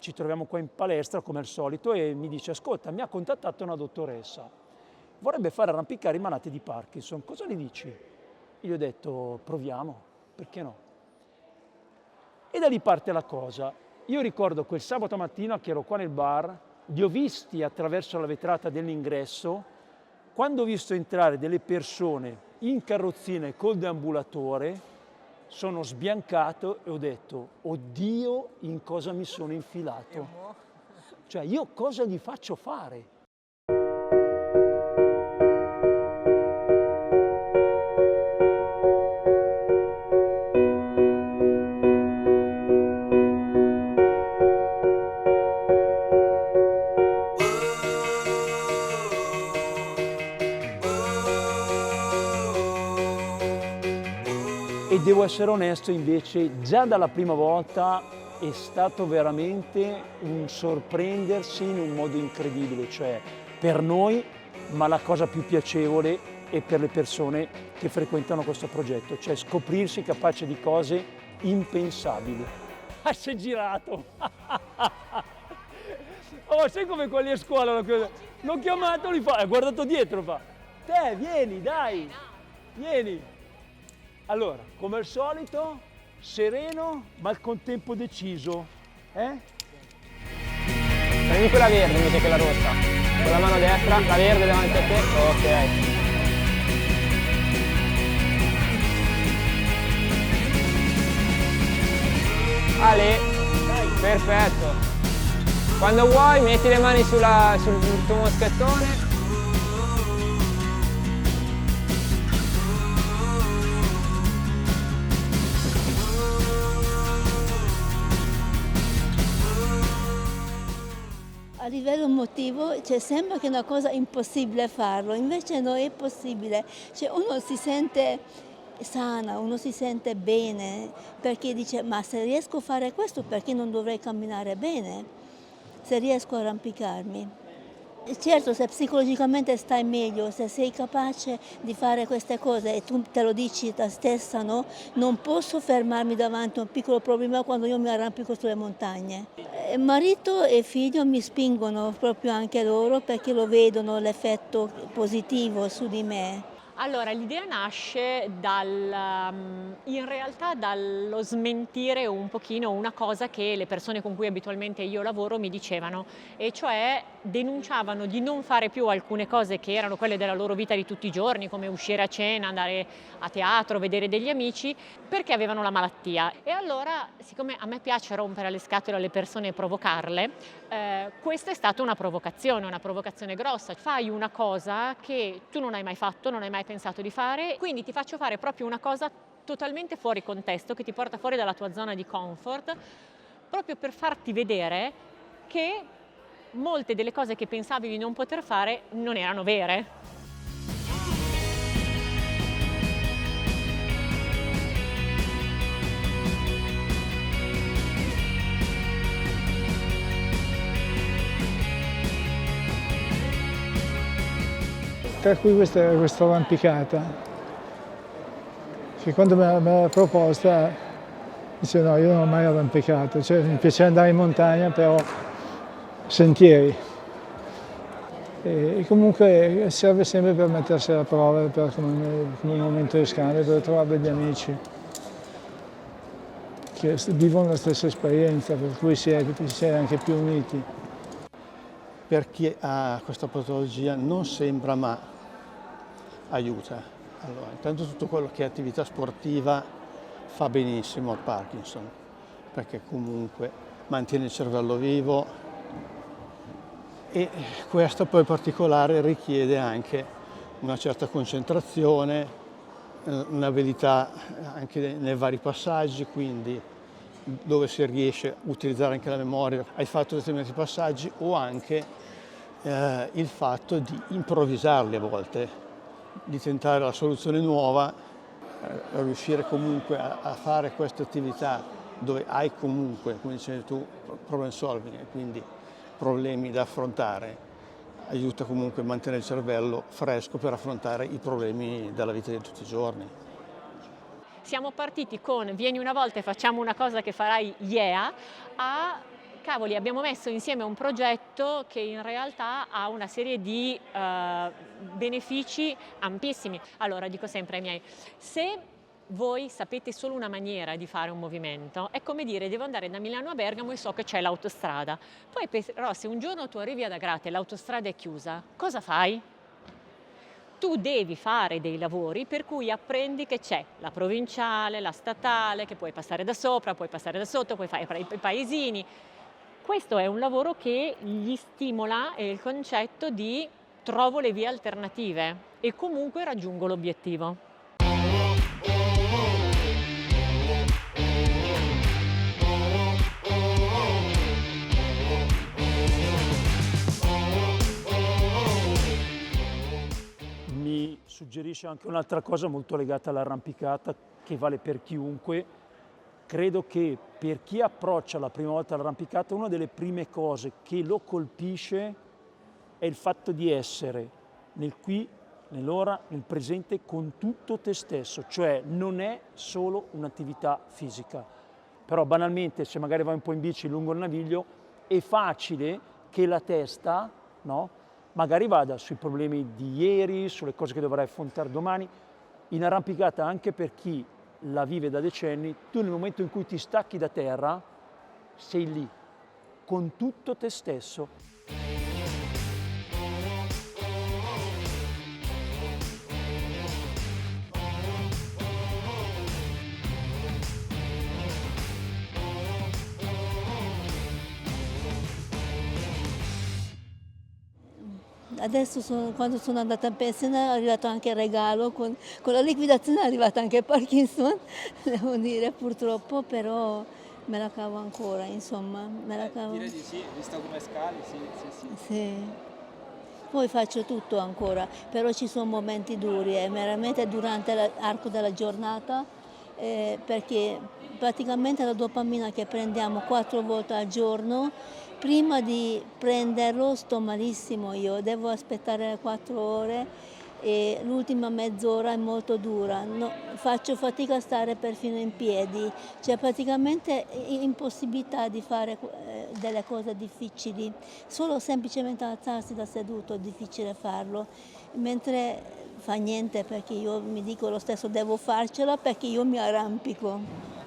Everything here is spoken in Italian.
ci troviamo qua in palestra come al solito e mi dice: ascolta, mi ha contattato una dottoressa, vorrebbe fare arrampicare i malati di Parkinson, cosa ne dici? Io gli ho detto: proviamo, perché no? E da lì parte la cosa. Io ricordo quel sabato mattina che ero qua nel bar, li ho visti attraverso la vetrata dell'ingresso. Quando ho visto entrare delle persone in carrozzina e col deambulatore, sono sbiancato e ho detto: oddio, in cosa mi sono infilato? Cioè, io cosa gli faccio fare? E devo essere onesto, invece, già dalla prima volta è stato veramente un sorprendersi in un modo incredibile, cioè per noi, ma la cosa più piacevole è per le persone che frequentano questo progetto, cioè scoprirsi capace di cose impensabili. Ah, si è girato! Oh, sai come quelli a scuola l'ho chiamato, gli fa, è guardato dietro, fa: te, vieni, dai, vieni. Allora, come al solito, sereno, ma al contempo deciso. Prendi quella verde invece che la rossa. Con la mano destra, la verde davanti a te. Ok. Ale, perfetto. Quando vuoi metti le mani sul tuo moschettone. A livello emotivo, cioè, sembra che è una cosa impossibile farlo, invece no, è possibile. Cioè, uno si sente sana, uno si sente bene, perché dice: ma se riesco a fare questo, perché non dovrei camminare bene? Se riesco a arrampicarmi. E certo, se psicologicamente stai meglio, se sei capace di fare queste cose e tu te lo dici te stessa, no? Non posso fermarmi davanti a un piccolo problema quando io mi arrampico sulle montagne. Marito e figlio mi spingono proprio anche loro, perché lo vedono l'effetto positivo su di me. Allora, l'idea nasce in realtà dallo smentire un pochino una cosa che le persone con cui abitualmente io lavoro mi dicevano, e cioè denunciavano di non fare più alcune cose che erano quelle della loro vita di tutti i giorni, come uscire a cena, andare a teatro, vedere degli amici, perché avevano la malattia. E allora, siccome a me piace rompere le scatole alle persone e provocarle, questa è stata una provocazione grossa. Fai una cosa che tu non hai mai fatto, non hai mai pensato di fare, quindi ti faccio fare proprio una cosa totalmente fuori contesto, che ti porta fuori dalla tua zona di comfort, proprio per farti vedere che molte delle cose che pensavi di non poter fare non erano vere. Per cui questa arrampicata, che quando me l'ha proposta, dicevo: no, io non ho mai arrampicato, cioè mi piace andare in montagna, però sentieri. E comunque serve sempre per mettersi alla prova, come un momento di scambio, per trovare degli amici che vivono la stessa esperienza, per cui si è anche più uniti. Per chi ha questa patologia non sembra, ma aiuta. Allora, intanto tutto quello che è attività sportiva fa benissimo al Parkinson, perché comunque mantiene il cervello vivo, e questo poi in particolare richiede anche una certa concentrazione, un'abilità anche nei vari passaggi, quindi dove si riesce a utilizzare anche la memoria. Hai fatto determinati passaggi, o anche il fatto di improvvisarli a volte, di tentare la soluzione nuova, riuscire comunque a fare queste attività dove hai comunque, come dicevi tu, problem solving, e quindi problemi da affrontare, aiuta comunque a mantenere il cervello fresco per affrontare i problemi della vita di tutti i giorni. Siamo partiti con vieni una volta e facciamo una cosa che farai yeah, a cavoli, abbiamo messo insieme un progetto che in realtà ha una serie di benefici ampissimi. Allora, dico sempre ai miei, se voi sapete solo una maniera di fare un movimento, è come dire, devo andare da Milano a Bergamo e so che c'è l'autostrada. Poi però se un giorno tu arrivi ad Agrate e l'autostrada è chiusa, cosa fai? Tu devi fare dei lavori per cui apprendi che c'è la provinciale, la statale, che puoi passare da sopra, puoi passare da sotto, puoi fare i paesini. Questo è un lavoro che gli stimola il concetto di trovo le vie alternative e comunque raggiungo l'obiettivo. Mi suggerisce anche un'altra cosa molto legata all'arrampicata che vale per chiunque. Credo che per chi approccia la prima volta all'arrampicata una delle prime cose che lo colpisce è il fatto di essere nel qui, nell'ora, nel presente con tutto te stesso, cioè non è solo un'attività fisica. Però banalmente se magari vai un po' in bici lungo il Naviglio è facile che la testa, no, magari vada sui problemi di ieri, sulle cose che dovrai affrontare domani. In arrampicata, anche per chi la vive da decenni, tu nel momento in cui ti stacchi da terra sei lì, con tutto te stesso. Adesso quando sono andata in pensione è arrivato anche il regalo, con la liquidazione è arrivato anche il Parkinson, devo dire purtroppo, però me la cavo ancora, insomma, me la cavo. Direi di sì, visto come scali, sì. Sì. Poi faccio tutto ancora, però ci sono momenti duri, veramente durante l'arco della giornata, perché praticamente la dopamina che prendiamo 4 volte al giorno, prima di prenderlo sto malissimo io, devo aspettare 4 ore e l'ultima mezz'ora è molto dura, faccio fatica a stare perfino in piedi, cioè praticamente impossibilità di fare delle cose difficili, solo semplicemente alzarsi da seduto è difficile farlo, mentre fa niente perché io mi dico lo stesso devo farcela perché io mi arrampico.